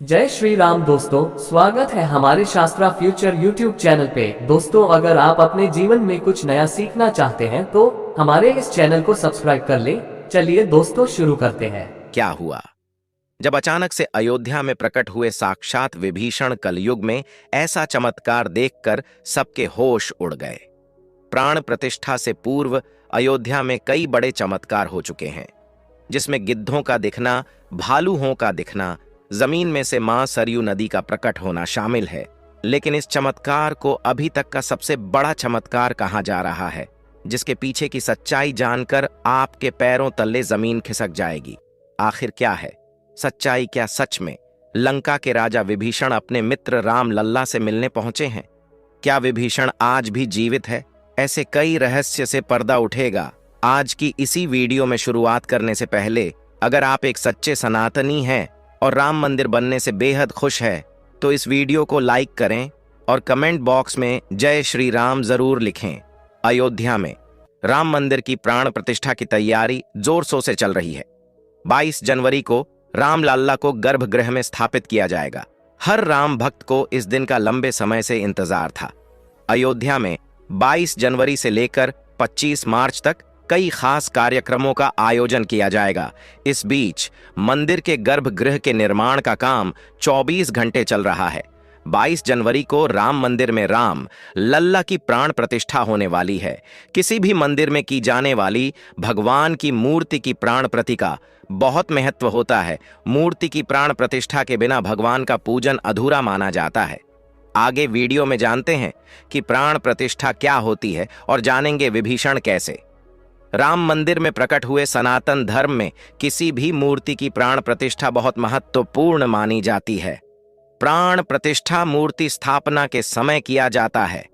जय श्री राम दोस्तों, स्वागत है हमारे शास्त्रा फ्यूचर यूट्यूब चैनल पे। दोस्तों, अगर आप अपने जीवन में कुछ नया सीखना चाहते हैं तो हमारे इस चैनल को सब्सक्राइब कर लें। चलिए दोस्तों, शुरू करते हैं। क्या हुआ जब अचानक से अयोध्या में प्रकट हुए साक्षात विभीषण कलयुग में ऐसा चमत्कार देखकर सबके होश उड़ गए। प्राण प्रतिष्ठा से पूर्व अयोध्या में कई बड़े चमत्कार हो चुके हैं, जिसमें गिद्धों का दिखना, भालुओं का दिखना, जमीन में से मां सरयू नदी का प्रकट होना शामिल है। लेकिन इस चमत्कार को अभी तक का सबसे बड़ा चमत्कार कहा जा रहा है, जिसके पीछे की सच्चाई जानकर आपके पैरों तले जमीन खिसक जाएगी। आखिर क्या है सच्चाई? क्या सच में लंका के राजा विभीषण अपने मित्र राम लल्ला से मिलने पहुंचे हैं? क्या विभीषण आज भी जीवित है? ऐसे कई रहस्य से पर्दा उठेगा। आज की इसी वीडियो में शुरुआत करने से पहले, अगर आप एक सच्चे सनातनी हैं और राम मंदिर बनने से बेहद खुश है तो इस वीडियो को लाइक करें और कमेंट बॉक्स में जय श्री राम जरूर लिखें। अयोध्या में राम मंदिर की प्राण प्रतिष्ठा की तैयारी जोर शोर से चल रही है। 22 जनवरी को राम लल्ला को गर्भगृह में स्थापित किया जाएगा। हर राम भक्त को इस दिन का लंबे समय से इंतजार था। अयोध्या में 22 जनवरी से लेकर 25 मार्च तक कई खास कार्यक्रमों का आयोजन किया जाएगा। इस बीच मंदिर के गर्भगृह के निर्माण का काम 24 घंटे चल रहा है। 22 जनवरी को राम मंदिर में राम लल्ला की प्राण प्रतिष्ठा होने वाली है। किसी भी मंदिर में की जाने वाली भगवान की मूर्ति की प्राण प्रति का बहुत महत्व होता है। मूर्ति की प्राण प्रतिष्ठा के बिना भगवान का पूजन अधूरा माना जाता है। आगे वीडियो में जानते हैं कि प्राण प्रतिष्ठा क्या होती है और जानेंगे विभीषण कैसे। राम मंदिर में प्रकट हुए सनातन धर्म में किसी भी मूर्ति की प्राण प्रतिष्ठा बहुत महत्वपूर्ण मानी जाती है। प्राण प्रतिष्ठा मूर्ति स्थापना के समय किया जाता है।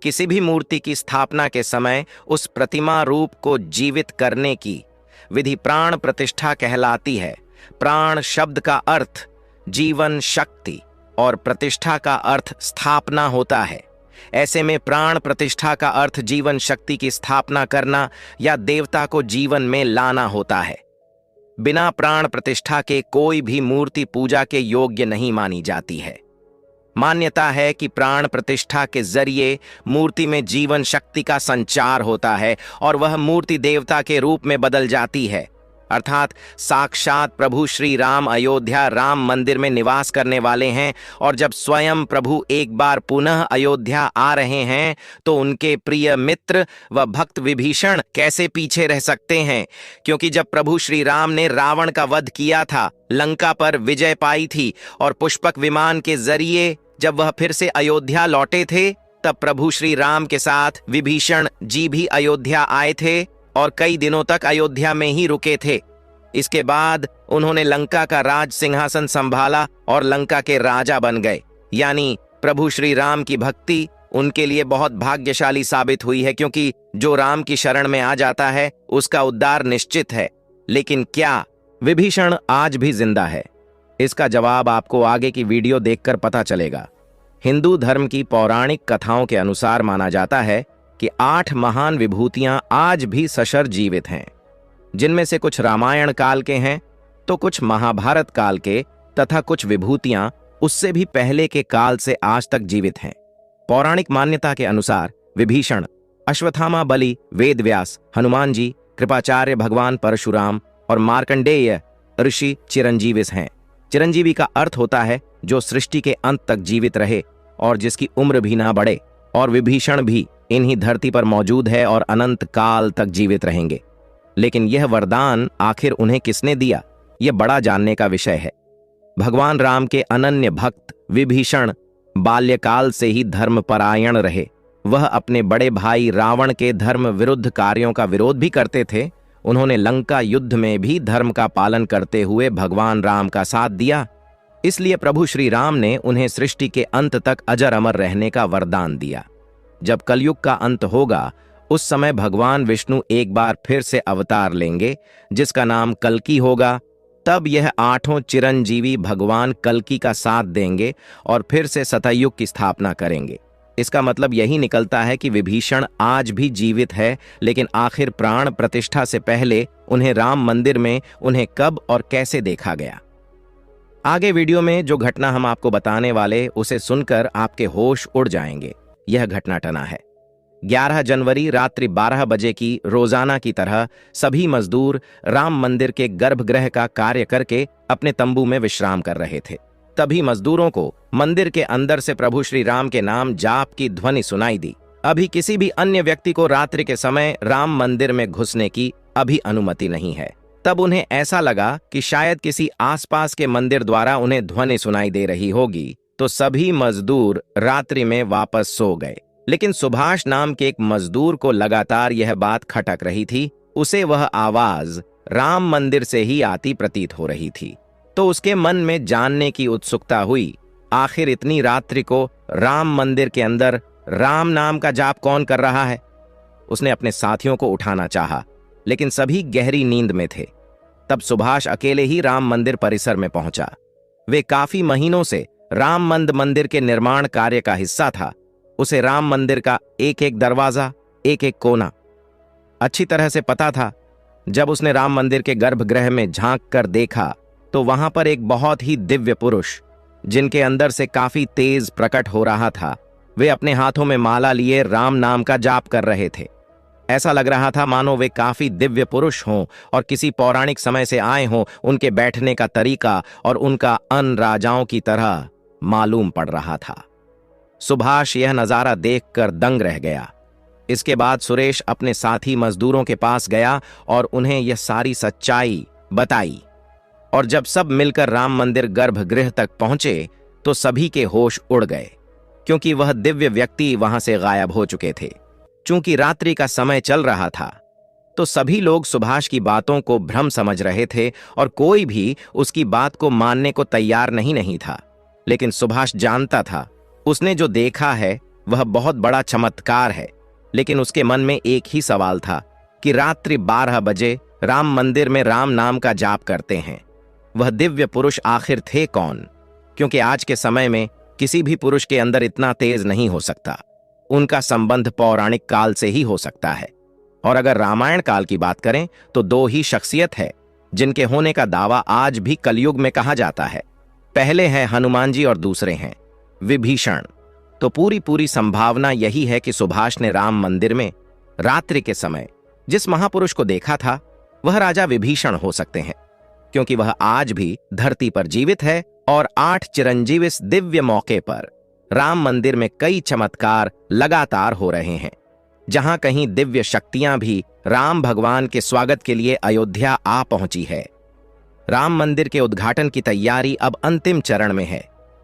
किसी भी मूर्ति की स्थापना के समय उस प्रतिमा रूप को जीवित करने की विधि प्राण प्रतिष्ठा कहलाती है। प्राण शब्द का अर्थ जीवन शक्ति और प्रतिष्ठा का अर्थ स्थापना होता है। ऐसे में प्राण प्रतिष्ठा का अर्थ जीवन शक्ति की स्थापना करना या देवता को जीवन में लाना होता है। बिना प्राण प्रतिष्ठा के कोई भी मूर्ति पूजा के योग्य नहीं मानी जाती है। मान्यता है कि प्राण प्रतिष्ठा के जरिए मूर्ति में जीवन शक्ति का संचार होता है और वह मूर्ति देवता के रूप में बदल जाती है। अर्थात साक्षात प्रभु श्री राम अयोध्या राम मंदिर में निवास करने वाले हैं और जब स्वयं प्रभु एक बार पुनः अयोध्या आ रहे हैं तो उनके प्रिय मित्र व भक्त विभीषण कैसे पीछे रह सकते हैं? क्योंकि जब प्रभु श्री राम ने रावण का वध किया था, लंका पर विजय पाई थी और पुष्पक विमान के जरिए जब वह फिर से अयोध्या लौटे थे, तब प्रभु श्री राम के साथ विभीषण जी भी अयोध्या आए थे और कई दिनों तक अयोध्या में ही रुके थे। इसके बाद उन्होंने लंका का राज सिंहासन संभाला और लंका के राजा बन गए। यानी प्रभु श्री राम की भक्ति उनके लिए बहुत भाग्यशाली साबित हुई है, क्योंकि जो राम की शरण में आ जाता है उसका उद्धार निश्चित है। लेकिन क्या विभीषण आज भी जिंदा है? इसका जवाब आपको आगे की वीडियो देखकर पता चलेगा। हिंदू धर्म की पौराणिक कथाओं के अनुसार माना जाता है कि 8 महान विभूतियां आज भी सशर जीवित हैं, जिनमें से कुछ रामायण काल के हैं तो कुछ महाभारत काल के, तथा कुछ विभूतियां उससे भी पहले के काल से आज तक जीवित हैं। पौराणिक मान्यता के अनुसार विभीषण, अश्वत्थामा, बलि, वेदव्यास, हनुमान जी, कृपाचार्य, भगवान परशुराम और मार्कंडेय ऋषि चिरंजीवी हैं। चिरंजीवी का अर्थ होता है जो सृष्टि के अंत तक जीवित रहे और जिसकी उम्र भी ना बढ़े, और विभीषण भी इन्हीं धरती पर मौजूद है और अनंत काल तक जीवित रहेंगे। लेकिन यह वरदान आखिर उन्हें किसने दिया, यह बड़ा जानने का विषय है। भगवान राम के अनन्य भक्त विभीषण बाल्यकाल से ही धर्मपरायण रहे। वह अपने बड़े भाई रावण के धर्म विरुद्ध कार्यों का विरोध भी करते थे। उन्होंने लंका युद्ध में भी धर्म का पालन करते हुए भगवान राम का साथ दिया। इसलिए प्रभु श्री राम ने उन्हें सृष्टि के अंत तक अजर अमर रहने का वरदान दिया। जब कलयुग का अंत होगा उस समय भगवान विष्णु एक बार फिर से अवतार लेंगे, जिसका नाम कल्कि होगा। तब यह 8 चिरंजीवी भगवान कल्कि का साथ देंगे और फिर से सतयुग की स्थापना करेंगे। इसका मतलब यही निकलता है कि विभीषण आज भी जीवित है, लेकिन आखिर प्राण प्रतिष्ठा से पहले उन्हें राम मंदिर में उन्हें कब और कैसे देखा गया? आगे वीडियो में जो घटना हम आपको बताने वाले उसे सुनकर आपके होश उड़ जाएंगे। यह घटना टना है 11 जनवरी रात्रि 12 बजे की रोजाना की तरह सभी मजदूर राम मंदिर के गर्भगृह का कार्य करके अपने तंबू में विश्राम कर रहे थे। तभी मजदूरों को मंदिर के अंदर से प्रभु श्री राम के नाम जाप की ध्वनि सुनाई दी। अभी किसी भी अन्य व्यक्ति को रात्रि के समय राम मंदिर में घुसने की अभी अनुमति नहीं है। तब उन्हें ऐसा लगा कि शायद किसी आसपास के मंदिर द्वारा उन्हें ध्वनि सुनाई दे रही होगी, तो सभी मजदूर रात्रि में वापस सो गए। लेकिन सुभाष नाम के एक मजदूर को लगातार यह बात खटक रही थी। उसे वह आवाज राम मंदिर से ही आती प्रतीत हो रही थी। तो उसके मन में जानने की उत्सुकता हुई, आखिर इतनी रात्रि को राम मंदिर के अंदर राम नाम का जाप कौन कर रहा है। उसने अपने साथियों को उठाना चाहा, लेकिन सभी गहरी नींद में थे। तब सुभाष अकेले ही राम मंदिर परिसर में पहुंचा। वे काफी महीनों से राम मंदिर के निर्माण कार्य का हिस्सा था। उसे राम मंदिर का एक एक दरवाजा, एक एक कोना अच्छी तरह से पता था। जब उसने राम मंदिर के गर्भगृह में झांक कर देखा तो वहां पर एक बहुत ही दिव्य पुरुष, जिनके अंदर से काफी तेज प्रकट हो रहा था, वे अपने हाथों में माला लिए राम नाम का जाप कर रहे थे। ऐसा लग रहा था मानो वे काफी दिव्य पुरुष हों और किसी पौराणिक समय से आए हों। उनके बैठने का तरीका और उनका अन्य राजाओं की तरह मालूम पड़ रहा था। सुभाष यह नजारा देखकर दंग रह गया। इसके बाद सुरेश अपने साथी मजदूरों के पास गया और उन्हें यह सारी सच्चाई बताई। और जब सब मिलकर राम मंदिर गर्भगृह तक पहुंचे तो सभी के होश उड़ गए, क्योंकि वह दिव्य व्यक्ति वहां से गायब हो चुके थे। चूंकि रात्रि का समय चल रहा था तो सभी लोग सुभाष की बातों को भ्रम समझ रहे थे और कोई भी उसकी बात को मानने को तैयार नहीं था। लेकिन सुभाष जानता था उसने जो देखा है वह बहुत बड़ा चमत्कार है। लेकिन उसके मन में एक ही सवाल था कि रात्रि 12 बजे राम मंदिर में राम नाम का जाप करते हैं वह दिव्य पुरुष आखिर थे कौन। क्योंकि आज के समय में किसी भी पुरुष के अंदर इतना तेज नहीं हो सकता। उनका संबंध पौराणिक काल से ही हो सकता है। और अगर रामायण काल की बात करें तो 2 ही शख्सियत है जिनके होने का दावा आज भी कलयुग में कहा जाता है। पहले हैं हनुमान जी और दूसरे हैं विभीषण। तो पूरी संभावना यही है कि सुभाष ने राम मंदिर में रात्रि के समय जिस महापुरुष को देखा था वह राजा विभीषण हो सकते हैं, क्योंकि वह आज भी धरती पर जीवित है। और 8 चिरंजीव इस दिव्य मौके पर राम मंदिर में कई चमत्कार लगातार हो रहे हैं। जहां कहीं दिव्य शक्तियां भी राम भगवान के स्वागत के लिए अयोध्या आ पहुंची है। राम मंदिर के उद्घाटन की तैयारी अब अंतिम चरण में है।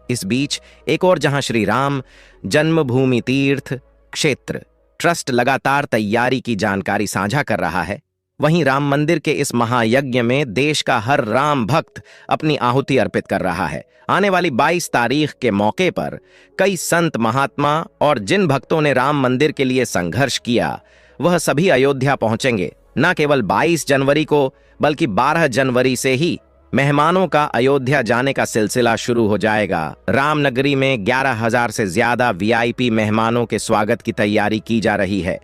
इस बीच एक और जहां श्री राम जन्मभूमि तीर्थ क्षेत्र ट्रस्ट लगातार तैयारी की जानकारी साझा कर रहा है, वहीं राम मंदिर के इस महायज्ञ में देश का हर राम भक्त अपनी आहुति अर्पित कर रहा है। आने वाली 22 तारीख के मौके पर कई संत महात्मा और जिन भक्तों ने राम मंदिर के लिए संघर्ष किया वह सभी अयोध्या पहुंचेंगे। न केवल 22 जनवरी को बल्कि 12 जनवरी से ही मेहमानों का अयोध्या जाने का सिलसिला शुरू हो जाएगा। रामनगरी में 11,000 से ज्यादा वीआईपी मेहमानों के स्वागत की तैयारी की जा रही है।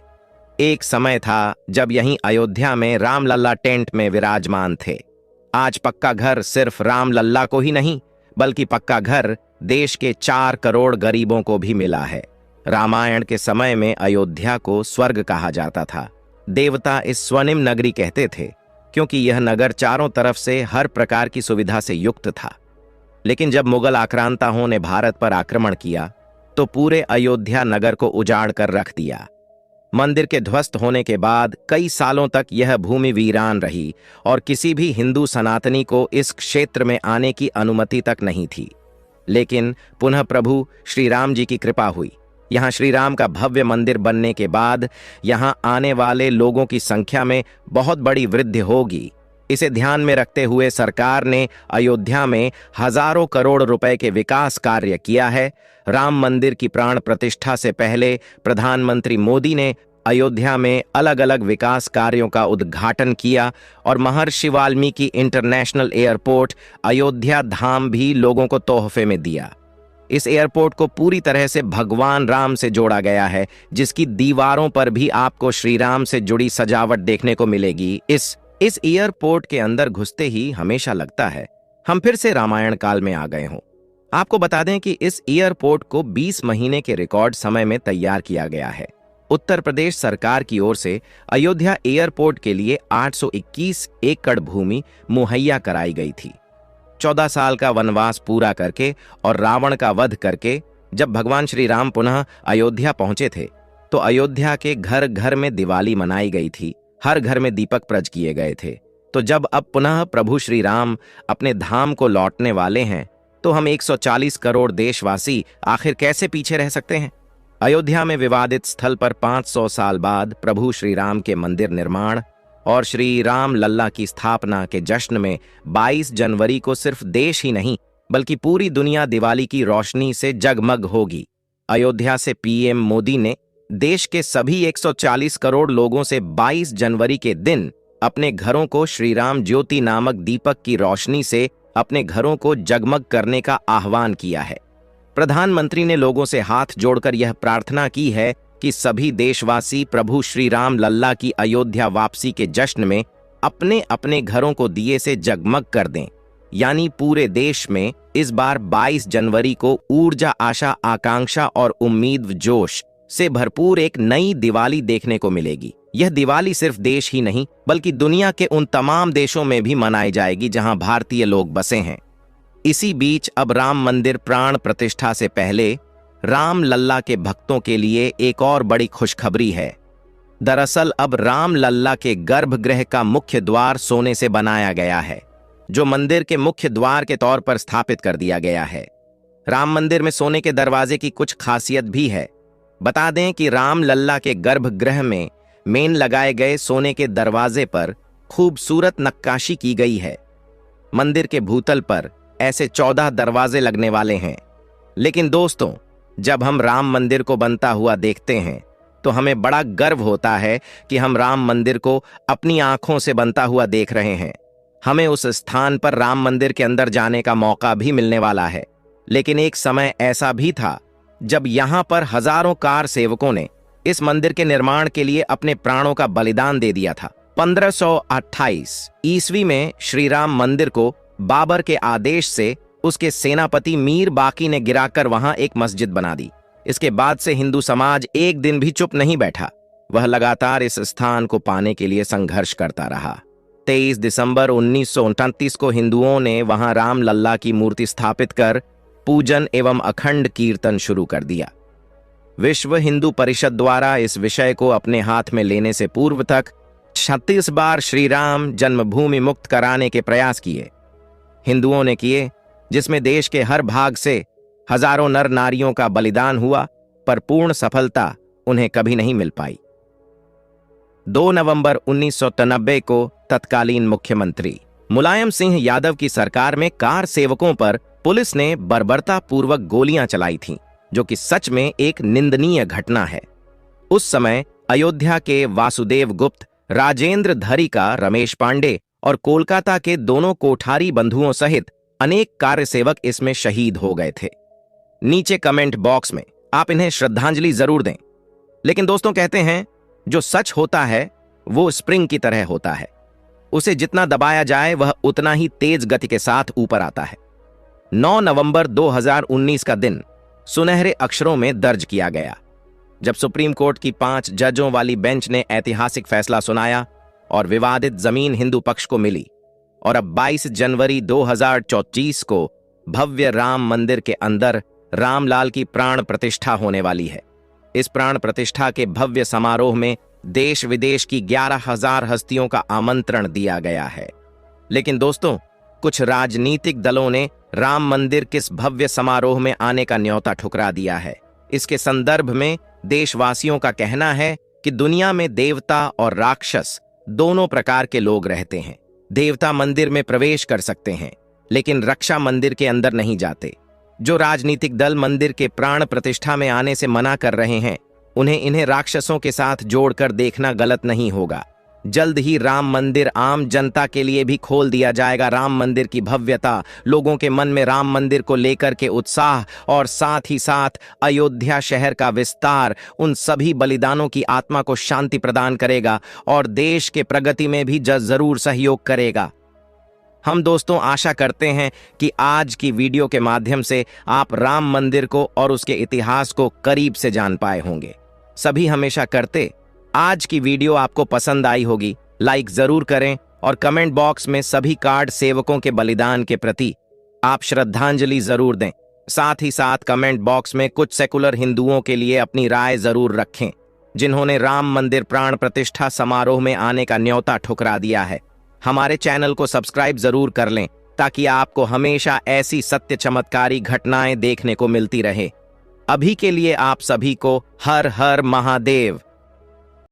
एक समय था जब यहीं अयोध्या में रामलल्ला टेंट में विराजमान थे। आज पक्का घर सिर्फ रामलल्ला को ही नहीं बल्कि पक्का घर देश के 4 करोड़ गरीबों को भी मिला है। रामायण के समय में अयोध्या को स्वर्ग कहा जाता था। देवता इस स्वर्णिम नगरी कहते थे, क्योंकि यह नगर चारों तरफ से हर प्रकार की सुविधा से युक्त था। लेकिन जब मुगल आक्रांताओं ने भारत पर आक्रमण किया तो पूरे अयोध्या नगर को उजाड़ कर रख दिया। मंदिर के ध्वस्त होने के बाद कई सालों तक यह भूमि वीरान रही और किसी भी हिंदू सनातनी को इस क्षेत्र में आने की अनुमति तक नहीं थी। लेकिन पुनः प्रभु श्री राम जी की कृपा हुई। यहाँ श्री राम का भव्य मंदिर बनने के बाद यहाँ आने वाले लोगों की संख्या में बहुत बड़ी वृद्धि होगी। इसे ध्यान में रखते हुए सरकार ने अयोध्या में हजारों करोड़ रुपए के विकास कार्य किया है। राम मंदिर की प्राण प्रतिष्ठा से पहले प्रधानमंत्री मोदी ने अयोध्या में अलग अलग विकास कार्यों का उद्घाटन किया और महर्षि वाल्मीकि इंटरनेशनल एयरपोर्ट अयोध्या धाम भी लोगों को तोहफे में दिया। इस एयरपोर्ट को पूरी तरह से भगवान राम से जोड़ा गया है, जिसकी दीवारों पर भी आपको श्री राम से जुड़ी सजावट देखने को मिलेगी। इस एयरपोर्ट के अंदर घुसते ही हमेशा लगता है हम फिर से रामायण काल में आ गए हों। आपको बता दें कि इस एयरपोर्ट को 20 महीने के रिकॉर्ड समय में तैयार किया गया है। उत्तर प्रदेश सरकार की ओर से अयोध्या एयरपोर्ट के लिए 821 एकड़ भूमि मुहैया कराई गई थी। 14 साल का वनवास पूरा करके और रावण का वध करके जब भगवान श्री राम पुनः अयोध्या पहुंचे थे तो अयोध्या के घर घर में दिवाली मनाई गई थी, हर घर में दीपक प्रज्वलित किए गए थे। तो जब अब पुनः प्रभु श्री राम अपने धाम को लौटने वाले हैं तो हम 140 करोड़ देशवासी आखिर कैसे पीछे रह सकते हैं। अयोध्या में विवादित स्थल पर 500 साल बाद प्रभु श्री राम के मंदिर निर्माण और श्री राम लल्ला की स्थापना के जश्न में 22 जनवरी को सिर्फ देश ही नहीं बल्कि पूरी दुनिया दिवाली की रोशनी से जगमग होगी। अयोध्या से पीएम मोदी ने देश के सभी 140 करोड़ लोगों से 22 जनवरी के दिन अपने घरों को श्री राम ज्योति नामक दीपक की रोशनी से अपने घरों को जगमग करने का आह्वान किया है। प्रधानमंत्री ने लोगों से हाथ जोड़कर यह प्रार्थना की है कि सभी देशवासी प्रभु श्री राम लल्ला की अयोध्या वापसी के जश्न में अपने अपने घरों को दिए से जगमग कर दें। यानी पूरे देश में इस बार 22 जनवरी को ऊर्जा, आशा, आकांक्षा और उम्मीद जोश से भरपूर एक नई दिवाली देखने को मिलेगी। यह दिवाली सिर्फ देश ही नहीं बल्कि दुनिया के उन तमाम देशों में भी मनाई जाएगी जहां भारतीय लोग बसे हैं। इसी बीच अब राम मंदिर प्राण प्रतिष्ठा से पहले राम लल्ला के भक्तों के लिए एक और बड़ी खुशखबरी है। दरअसल अब राम लल्ला के गर्भगृह का मुख्य द्वार सोने से बनाया गया है, जो मंदिर के मुख्य द्वार के तौर पर स्थापित कर दिया गया है। राम मंदिर में सोने के दरवाजे की कुछ खासियत भी है। बता दें कि राम लल्ला के गर्भगृह में मेन लगाए गए सोने के दरवाजे पर खूबसूरत नक्काशी की गई है। मंदिर के भूतल पर ऐसे 14 दरवाजे लगने वाले हैं। लेकिन दोस्तों, जब हम राम मंदिर को बनता हुआ देखते हैं तो हमें बड़ा गर्व होता है कि हम राम मंदिर को अपनी आंखों से बनता हुआ देख रहे हैं। हमें उस स्थान पर राम मंदिर के अंदर जाने का मौका भी मिलने वाला है। लेकिन एक समय ऐसा भी था जब यहां पर हजारों कार सेवकों ने इस मंदिर के निर्माण के लिए अपने प्राणों का बलिदान दे दिया था। 1528 ईस्वी में श्री राम मंदिर को बाबर के आदेश से उसके सेनापति मीर बाकी ने गिराकर वहां एक मस्जिद बना दी। इसके बाद से हिंदू समाज एक दिन भी चुप नहीं बैठा। वह लगातार इस स्थान को पाने के लिए संघर्ष करता रहा। 23 दिसंबर 1929 को हिंदुओं ने वहां राम लल्ला की मूर्ति स्थापित कर पूजन एवं अखंड कीर्तन शुरू कर दिया। विश्व हिंदू परिषद द्वारा इस विषय को अपने हाथ में लेने से पूर्व तक 36 बार श्री राम जन्मभूमि मुक्त कराने के प्रयास किए हिंदुओं ने किए, जिसमें देश के हर भाग से हजारों नर नारियों का बलिदान हुआ, पर पूर्ण सफलता उन्हें कभी नहीं मिल पाई। 2 नवंबर 1993 को तत्कालीन मुख्यमंत्री मुलायम सिंह यादव की सरकार में कार सेवकों पर पुलिस ने बर्बरतापूर्वक गोलियां चलाई थीं, जो कि सच में एक निंदनीय घटना है। उस समय अयोध्या के वासुदेव गुप्त, राजेंद्र धरिका, रमेश पांडे और कोलकाता के दोनों कोठारी बंधुओं सहित अनेक कार्यसेवक इसमें शहीद हो गए थे। नीचे कमेंट बॉक्स में आप इन्हें श्रद्धांजलि जरूर दें। लेकिन दोस्तों, कहते हैं जो सच होता है वो स्प्रिंग की तरह होता है, उसे जितना दबाया जाए वह उतना ही तेज गति के साथ ऊपर आता है। 9 नवंबर 2019 का दिन सुनहरे अक्षरों में दर्ज किया गया, जब सुप्रीम कोर्ट की 5 जजों वाली बेंच ने ऐतिहासिक फैसला सुनाया और विवादित जमीन हिंदू पक्ष को मिली। और अब 22 जनवरी 2024 को भव्य राम मंदिर के अंदर रामलाल की प्राण प्रतिष्ठा होने वाली है। इस प्राण प्रतिष्ठा के भव्य समारोह में देश विदेश की 11,000 हस्तियों का आमंत्रण दिया गया है। लेकिन दोस्तों, कुछ राजनीतिक दलों ने राम मंदिर किस भव्य समारोह में आने का न्योता ठुकरा दिया है। इसके संदर्भ में देशवासियों का कहना है कि दुनिया में देवता और राक्षस दोनों प्रकार के लोग रहते हैं। देवता मंदिर में प्रवेश कर सकते हैं, लेकिन रक्षा मंदिर के अंदर नहीं जाते। जो राजनीतिक दल मंदिर के प्राण प्रतिष्ठा में आने से मना कर रहे हैं, इन्हें राक्षसों के साथ जोड़कर देखना गलत नहीं होगा। जल्द ही राम मंदिर आम जनता के लिए भी खोल दिया जाएगा। राम मंदिर की भव्यता, लोगों के मन में राम मंदिर को लेकर के उत्साह और साथ ही साथ अयोध्या शहर का विस्तार उन सभी बलिदानों की आत्मा को शांति प्रदान करेगा और देश के प्रगति में भी जरूर सहयोग करेगा। हम दोस्तों आशा करते हैं कि आज की वीडियो के माध्यम से आप राम मंदिर को और उसके इतिहास को करीब से जान पाए होंगे। सभी हमेशा करते आज की वीडियो आपको पसंद आई होगी। लाइक जरूर करें और कमेंट बॉक्स में सभी कार्ड सेवकों के बलिदान के प्रति आप श्रद्धांजलि जरूर दें। साथ ही साथ कमेंट बॉक्स में कुछ सेकुलर हिंदुओं के लिए अपनी राय जरूर रखें जिन्होंने राम मंदिर प्राण प्रतिष्ठा समारोह में आने का न्योता ठुकरा दिया है। हमारे चैनल को सब्सक्राइब जरूर कर लें ताकि आपको हमेशा ऐसी सत्य चमत्कारी घटनाएं देखने को मिलती रहे। अभी के लिए आप सभी को हर हर महादेव।